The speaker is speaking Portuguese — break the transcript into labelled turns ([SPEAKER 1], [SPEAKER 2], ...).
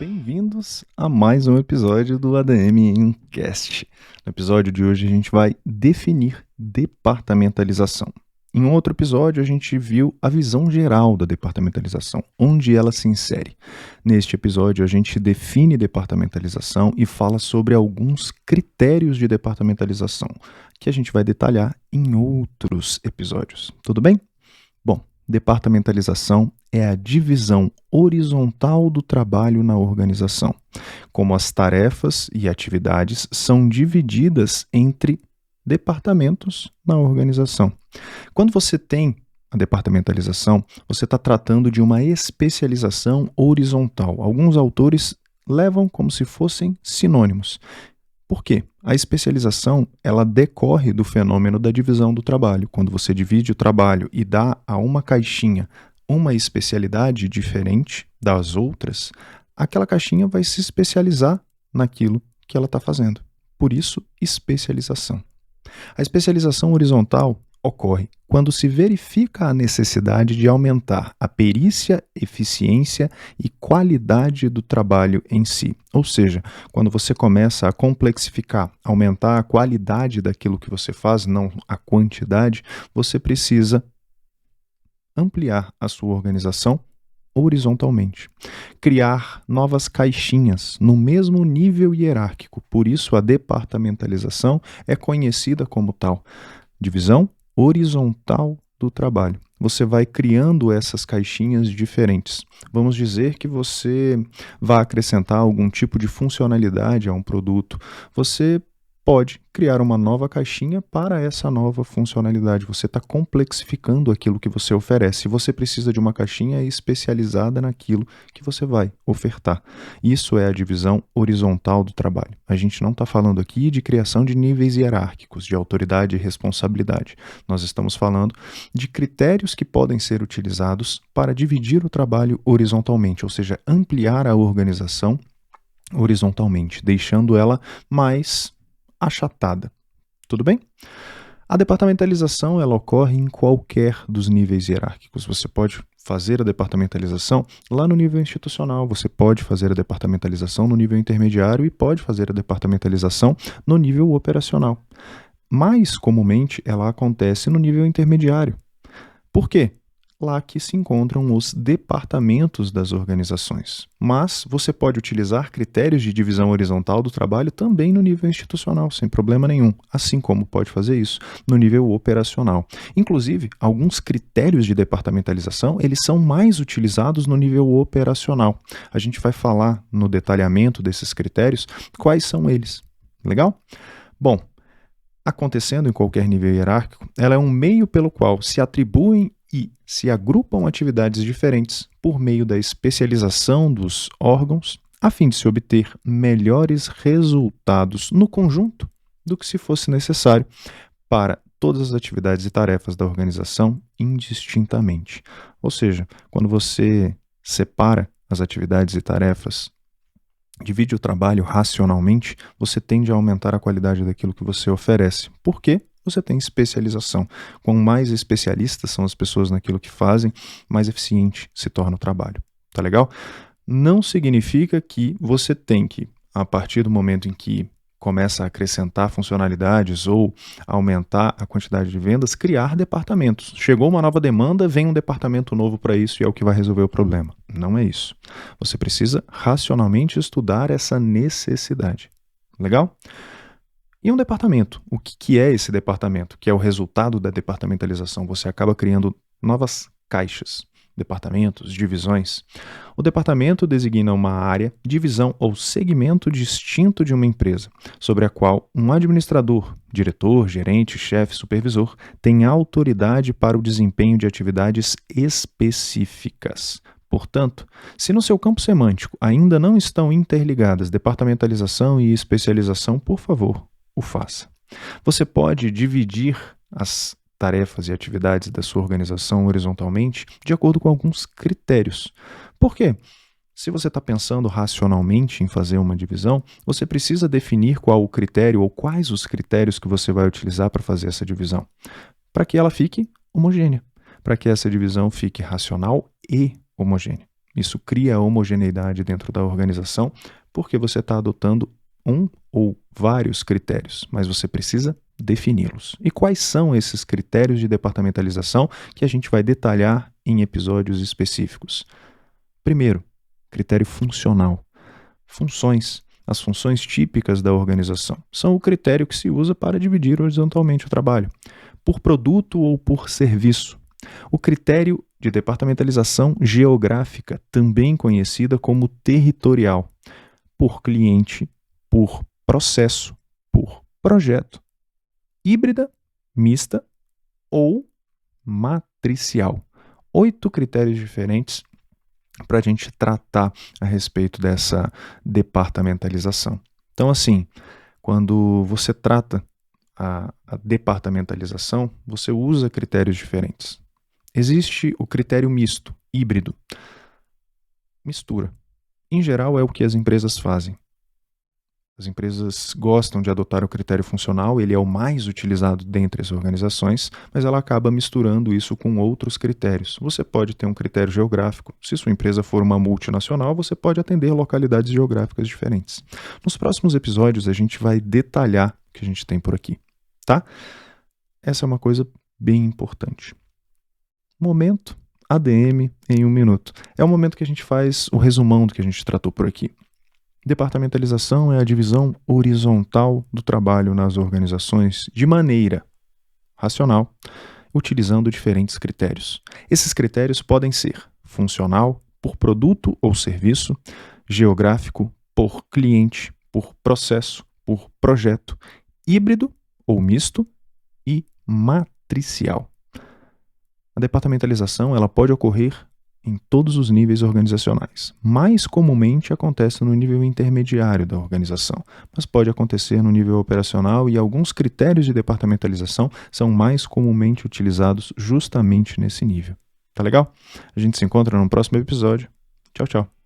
[SPEAKER 1] Bem-vindos a mais um episódio do ADM em Cast. No episódio de hoje a gente vai definir departamentalização. Em outro episódio a gente viu a visão geral da departamentalização, onde ela se insere. Neste episódio a gente define departamentalização e fala sobre alguns critérios de departamentalização, que a gente vai detalhar em outros episódios. Tudo bem? Bom, departamentalização é a divisão horizontal do trabalho na organização, como as tarefas e atividades são divididas entre departamentos na organização. Quando você tem a departamentalização, você está tratando de uma especialização horizontal. Alguns autores levam como se fossem sinônimos. Por quê? A especialização ela decorre do fenômeno da divisão do trabalho. Quando você divide o trabalho e dá a uma caixinha uma especialidade diferente das outras, aquela caixinha vai se especializar naquilo que ela está fazendo. Por isso, especialização. A especialização horizontal ocorre quando se verifica a necessidade de aumentar a perícia, eficiência e qualidade do trabalho em si. Ou seja, quando você começa a complexificar, aumentar a qualidade daquilo que você faz, não a quantidade, você precisa ampliar a sua organização horizontalmente. Criar novas caixinhas no mesmo nível hierárquico. Por isso, a departamentalização é conhecida como tal. Divisão horizontal do trabalho. Você vai criando essas caixinhas diferentes. Vamos dizer que você vai acrescentar algum tipo de funcionalidade a um produto. Você pode criar uma nova caixinha para essa nova funcionalidade. Você está complexificando aquilo que você oferece. Você precisa de uma caixinha especializada naquilo que você vai ofertar. Isso é a divisão horizontal do trabalho. A gente não está falando aqui de criação de níveis hierárquicos, de autoridade e responsabilidade. Nós estamos falando de critérios que podem ser utilizados para dividir o trabalho horizontalmente, ou seja, ampliar a organização horizontalmente, deixando ela mais achatada. Tudo bem? A departamentalização ela ocorre em qualquer dos níveis hierárquicos. Você pode fazer a departamentalização lá no nível institucional, você pode fazer a departamentalização no nível intermediário e pode fazer a departamentalização no nível operacional. Mais comumente, ela acontece no nível intermediário. Por quê? Lá que se encontram os departamentos das organizações. Mas você pode utilizar critérios de divisão horizontal do trabalho também no nível institucional, sem problema nenhum, assim como pode fazer isso no nível operacional. Inclusive, alguns critérios de departamentalização, eles são mais utilizados no nível operacional. A gente vai falar no detalhamento desses critérios quais são eles. Legal? Bom, acontecendo em qualquer nível hierárquico, ela é um meio pelo qual se atribuem e se agrupam atividades diferentes por meio da especialização dos órgãos, a fim de se obter melhores resultados no conjunto do que se fosse necessário para todas as atividades e tarefas da organização indistintamente. Ou seja, quando você separa as atividades e tarefas, divide o trabalho racionalmente, você tende a aumentar a qualidade daquilo que você oferece. Por quê? Você tem especialização. Quanto mais especialistas são as pessoas naquilo que fazem, mais eficiente se torna o trabalho. Tá legal? Não significa que você tem que, a partir do momento em que começa a acrescentar funcionalidades ou aumentar a quantidade de vendas, criar departamentos. Chegou uma nova demanda, vem um departamento novo para isso e é o que vai resolver o problema. Não é isso. Você precisa racionalmente estudar essa necessidade. Legal? E um departamento, o que é esse departamento? Que é o resultado da departamentalização. Você acaba criando novas caixas, departamentos, divisões. O departamento designa uma área, divisão ou segmento distinto de uma empresa, sobre a qual um administrador, diretor, gerente, chefe, supervisor, tem autoridade para o desempenho de atividades específicas. Portanto, se no seu campo semântico ainda não estão interligadas departamentalização e especialização, por favor, o faça. Você pode dividir as tarefas e atividades da sua organização horizontalmente de acordo com alguns critérios. Por quê? Se você está pensando racionalmente em fazer uma divisão, você precisa definir qual o critério ou quais os critérios que você vai utilizar para fazer essa divisão, para que ela fique homogênea, para que essa divisão fique racional e homogênea. Isso cria homogeneidade dentro da organização, porque você está adotando um ou vários critérios, mas você precisa defini-los. E quais são esses critérios de departamentalização que a gente vai detalhar em episódios específicos? Primeiro, critério funcional. Funções. As funções típicas da organização são o critério que se usa para dividir horizontalmente o trabalho, por produto ou por serviço. O critério de departamentalização geográfica, também conhecida como territorial, por cliente, por processo, por projeto, híbrida, mista ou matricial. 8 critérios diferentes para a gente tratar a respeito dessa departamentalização. Então, assim, quando você trata a departamentalização, você usa critérios diferentes. Existe o critério misto, híbrido. Mistura. Em geral, é o que as empresas fazem. As empresas gostam de adotar o critério funcional, ele é o mais utilizado dentre as organizações, mas ela acaba misturando isso com outros critérios. Você pode ter um critério geográfico. Se sua empresa for uma multinacional, você pode atender localidades geográficas diferentes. Nos próximos episódios, a gente vai detalhar o que a gente tem por aqui, tá? Essa é uma coisa bem importante. Momento ADM em 1 minuto. É o momento que a gente faz o resumão do que a gente tratou por aqui. Departamentalização é a divisão horizontal do trabalho nas organizações de maneira racional, utilizando diferentes critérios. Esses critérios podem ser funcional, por produto ou serviço, geográfico, por cliente, por processo, por projeto, híbrido ou misto e matricial. A departamentalização ela pode ocorrer em todos os níveis organizacionais. Mais comumente acontece no nível intermediário da organização, mas pode acontecer no nível operacional e alguns critérios de departamentalização são mais comumente utilizados justamente nesse nível. Tá legal? A gente se encontra no próximo episódio. Tchau, tchau.